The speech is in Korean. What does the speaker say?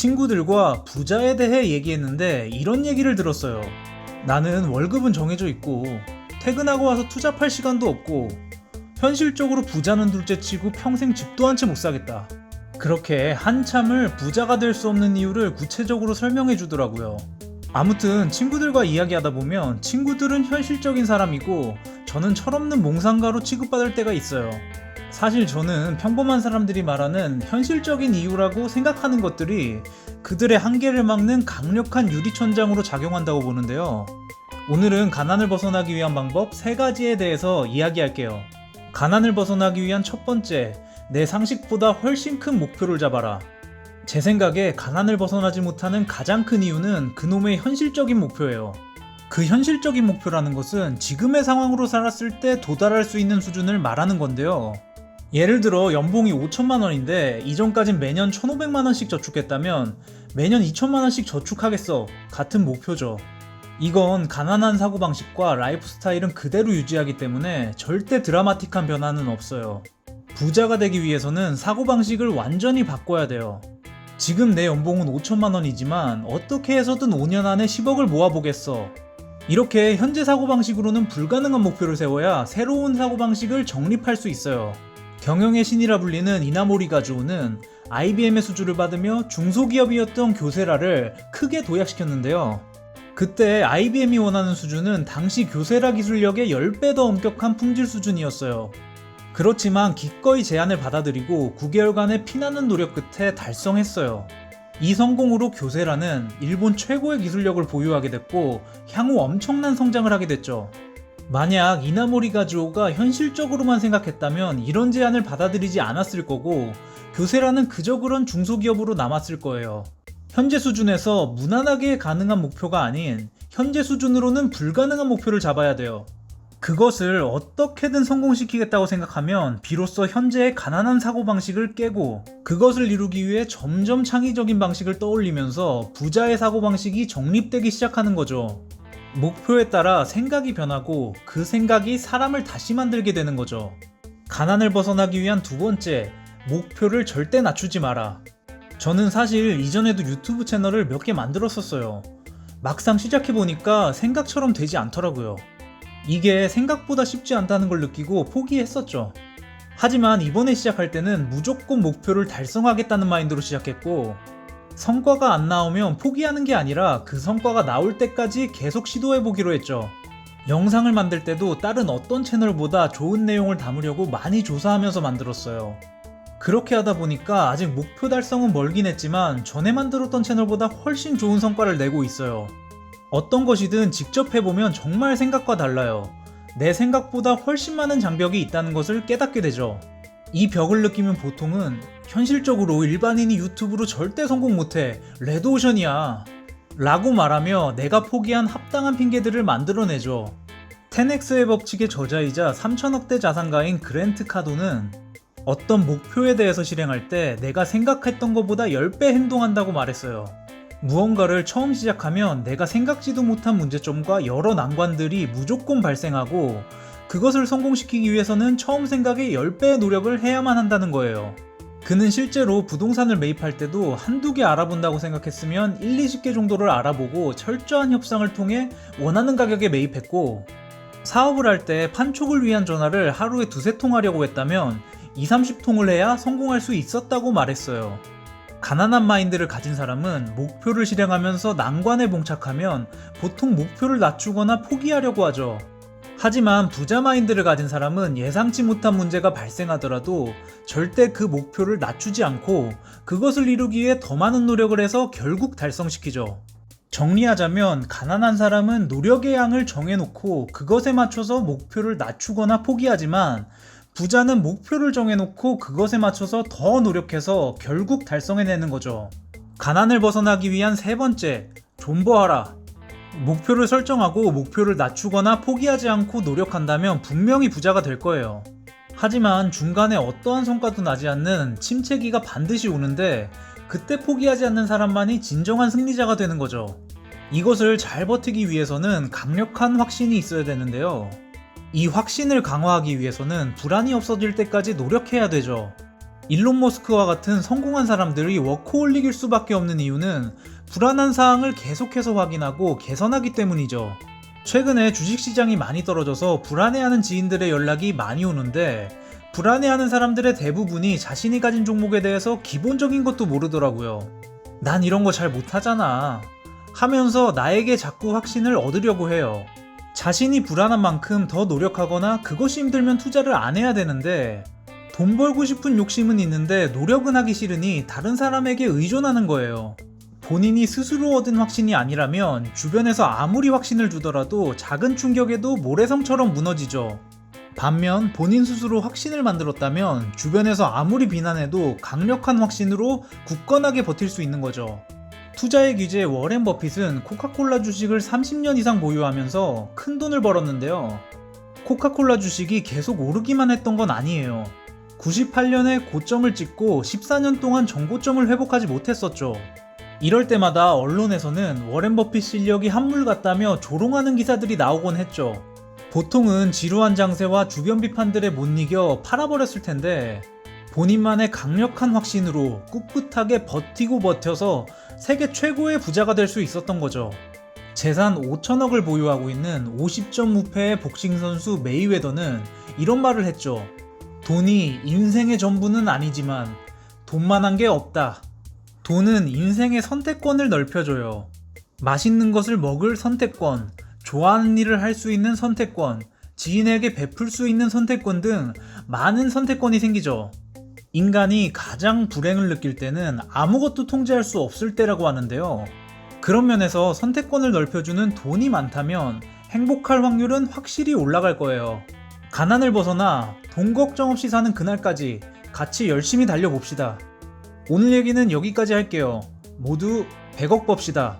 친구들과 부자에 대해 얘기했는데 이런 얘기를 들었어요. 나는 월급은 정해져 있고 퇴근하고 와서 투잡할 시간도 없고 현실적으로 부자는 둘째치고 평생 집도 한 채 못 사겠다. 그렇게 한참을 부자가 될 수 없는 이유를 구체적으로 설명해 주더라고요. 아무튼 친구들과 이야기하다 보면 친구들은 현실적인 사람이고 저는 철없는 몽상가로 취급받을 때가 있어요. 사실 저는 평범한 사람들이 말하는 현실적인 이유라고 생각하는 것들이 그들의 한계를 막는 강력한 유리천장으로 작용한다고 보는데요. 오늘은 가난을 벗어나기 위한 방법 3가지에 대해서 이야기할게요. 가난을 벗어나기 위한 첫 번째, 내 상식보다 훨씬 큰 목표를 잡아라. 제 생각에 가난을 벗어나지 못하는 가장 큰 이유는 그놈의 현실적인 목표예요. 그 현실적인 목표라는 것은 지금의 상황으로 살았을 때 도달할 수 있는 수준을 말하는 건데요. 예를 들어 연봉이 5천만 원인데 이전까진 매년 1,500만 원씩 저축했다면 매년 2천만 원씩 저축하겠어 같은 목표죠. 이건 가난한 사고방식과 라이프 스타일은 그대로 유지하기 때문에 절대 드라마틱한 변화는 없어요. 부자가 되기 위해서는 사고방식을 완전히 바꿔야 돼요. 지금 내 연봉은 5천만 원이지만 어떻게 해서든 5년 안에 10억을 모아보겠어. 이렇게 현재 사고방식으로는 불가능한 목표를 세워야 새로운 사고방식을 정립할 수 있어요. 경영의 신이라 불리는 이나모리 가즈오는 IBM의 수주를 받으며 중소기업이었던 교세라를 크게 도약시켰는데요. 그때 IBM이 원하는 수준은 당시 교세라 기술력의 10배 더 엄격한 품질 수준이었어요. 그렇지만 기꺼이 제안을 받아들이고 9개월간의 피나는 노력 끝에 달성했어요. 이 성공으로 교세라는 일본 최고의 기술력을 보유하게 됐고 향후 엄청난 성장을 하게 됐죠. 만약 이나모리 가즈오가 현실적으로만 생각했다면 이런 제안을 받아들이지 않았을 거고 교세라는 그저 그런 중소기업으로 남았을 거예요. 현재 수준에서 무난하게 가능한 목표가 아닌 현재 수준으로는 불가능한 목표를 잡아야 돼요. 그것을 어떻게든 성공시키겠다고 생각하면 비로소 현재의 가난한 사고방식을 깨고 그것을 이루기 위해 점점 창의적인 방식을 떠올리면서 부자의 사고방식이 정립되기 시작하는 거죠. 목표에 따라 생각이 변하고 그 생각이 사람을 다시 만들게 되는 거죠. 가난을 벗어나기 위한 두 번째, 목표를 절대 낮추지 마라. 저는 사실 이전에도 유튜브 채널을 몇 개 만들었었어요. 막상 시작해보니까 생각처럼 되지 않더라고요. 이게 생각보다 쉽지 않다는 걸 느끼고 포기했었죠. 하지만 이번에 시작할 때는 무조건 목표를 달성하겠다는 마인드로 시작했고 성과가 안 나오면 포기하는 게 아니라 그 성과가 나올 때까지 계속 시도해보기로 했죠. 영상을 만들 때도 다른 어떤 채널보다 좋은 내용을 담으려고 많이 조사하면서 만들었어요. 그렇게 하다 보니까 아직 목표 달성은 멀긴 했지만 전에 만들었던 채널보다 훨씬 좋은 성과를 내고 있어요. 어떤 것이든 직접 해보면 정말 생각과 달라요. 내 생각보다 훨씬 많은 장벽이 있다는 것을 깨닫게 되죠. 이 벽을 느끼면 보통은 현실적으로 일반인이 유튜브로 절대 성공 못해, 레드오션이야 라고 말하며 내가 포기한 합당한 핑계들을 만들어내죠. 10X의 법칙의 저자이자 3천억대 자산가인 그랜트 카도는 어떤 목표에 대해서 실행할 때 내가 생각했던 것보다 10배 행동한다고 말했어요. 무언가를 처음 시작하면 내가 생각지도 못한 문제점과 여러 난관들이 무조건 발생하고 그것을 성공시키기 위해서는 처음 생각의 10배의 노력을 해야만 한다는 거예요. 그는 실제로 부동산을 매입할 때도 한두 개 알아본다고 생각했으면 1, 20개 정도를 알아보고 철저한 협상을 통해 원하는 가격에 매입했고 사업을 할 때 판촉을 위한 전화를 하루에 2-3통 하려고 했다면 20-30통을 해야 성공할 수 있었다고 말했어요. 가난한 마인드를 가진 사람은 목표를 실행하면서 난관에 봉착하면 보통 목표를 낮추거나 포기하려고 하죠. 하지만 부자 마인드를 가진 사람은 예상치 못한 문제가 발생하더라도 절대 그 목표를 낮추지 않고 그것을 이루기 위해 더 많은 노력을 해서 결국 달성시키죠. 정리하자면 가난한 사람은 노력의 양을 정해놓고 그것에 맞춰서 목표를 낮추거나 포기하지만 부자는 목표를 정해놓고 그것에 맞춰서 더 노력해서 결국 달성해내는 거죠. 가난을 벗어나기 위한 세 번째, 존버하라. 목표를 설정하고 목표를 낮추거나 포기하지 않고 노력한다면 분명히 부자가 될 거예요. 하지만 중간에 어떠한 성과도 나지 않는 침체기가 반드시 오는데 그때 포기하지 않는 사람만이 진정한 승리자가 되는 거죠. 이것을 잘 버티기 위해서는 강력한 확신이 있어야 되는데요. 이 확신을 강화하기 위해서는 불안이 없어질 때까지 노력해야 되죠. 일론 머스크와 같은 성공한 사람들이 워커홀릭일 수밖에 없는 이유는 불안한 사항을 계속해서 확인하고 개선하기 때문이죠. 최근에 주식시장이 많이 떨어져서 불안해하는 지인들의 연락이 많이 오는데 불안해하는 사람들의 대부분이 자신이 가진 종목에 대해서 기본적인 것도 모르더라고요. 난 이런 거 잘 못하잖아 하면서 나에게 자꾸 확신을 얻으려고 해요. 자신이 불안한 만큼 더 노력하거나 그것이 힘들면 투자를 안 해야 되는데 돈 벌고 싶은 욕심은 있는데 노력은 하기 싫으니 다른 사람에게 의존하는 거예요. 본인이 스스로 얻은 확신이 아니라면 주변에서 아무리 확신을 주더라도 작은 충격에도 모래성처럼 무너지죠. 반면 본인 스스로 확신을 만들었다면 주변에서 아무리 비난해도 강력한 확신으로 굳건하게 버틸 수 있는 거죠. 투자의 귀재 워렌 버핏은 코카콜라 주식을 30년 이상 보유하면서 큰 돈을 벌었는데요. 코카콜라 주식이 계속 오르기만 했던 건 아니에요. 98년에 고점을 찍고 14년 동안 전고점을 회복하지 못했었죠. 이럴 때마다 언론에서는 워렌 버핏 실력이 한물 같다며 조롱하는 기사들이 나오곤 했죠. 보통은 지루한 장세와 주변 비판들에 못 이겨 팔아버렸을 텐데 본인만의 강력한 확신으로 꿋꿋하게 버티고 버텨서 세계 최고의 부자가 될 수 있었던 거죠. 재산 5천억을 보유하고 있는 50점 무패의 복싱 선수 메이웨더는 이런 말을 했죠. 돈이 인생의 전부는 아니지만 돈만한 게 없다. 돈은 인생의 선택권을 넓혀줘요. 맛있는 것을 먹을 선택권, 좋아하는 일을 할 수 있는 선택권, 지인에게 베풀 수 있는 선택권 등 많은 선택권이 생기죠. 인간이 가장 불행을 느낄 때는 아무것도 통제할 수 없을 때라고 하는데요. 그런 면에서 선택권을 넓혀주는 돈이 많다면 행복할 확률은 확실히 올라갈 거예요. 가난을 벗어나 돈 걱정 없이 사는 그날까지 같이 열심히 달려봅시다. 오늘 얘기는 여기까지 할게요. 모두 100억 법시다.